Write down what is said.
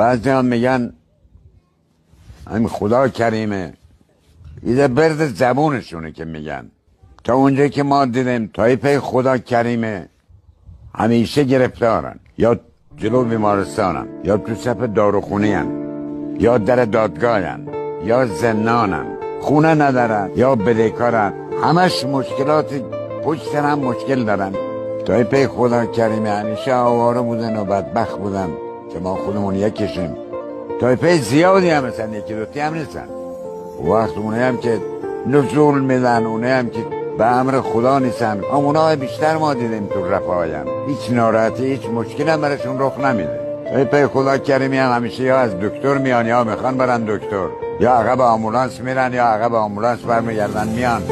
بعضی هم میگن همین خدا کریمه، ایده برد زبونشونه که میگن. تا اونجایی که ما دیدیم تایپه خدا کریمه همیشه گرفتارن، یا جلو بیمارستانن، یا تو صف داروخونی هن، یا در دادگاهن، یا زندانن، خونه ندارن، یا بدهکارن، همش مشکلات پشت هم مشکل دارن. تایپه خدا کریمه همیشه آواره بودن و بدبخت بودن که ما خودمون یکیشیم. تایپه زیادی هم مثلا یکی دوتی هم نیستن. وقت اونه هم که نزول میدن، اونه هم که به امر خدا نیستن، اونا بیشتر ما دیدیم تو رفاهیم، هیچ ناراحتی هیچ مشکل هم برشون رخ نمیده. تایپه خدا کریمی هم همیشه یا از دکتر میان یا میخوان برن دکتر، یا عقب آمبولانس میرن یا عقب آمبولانس برمیگردن میان.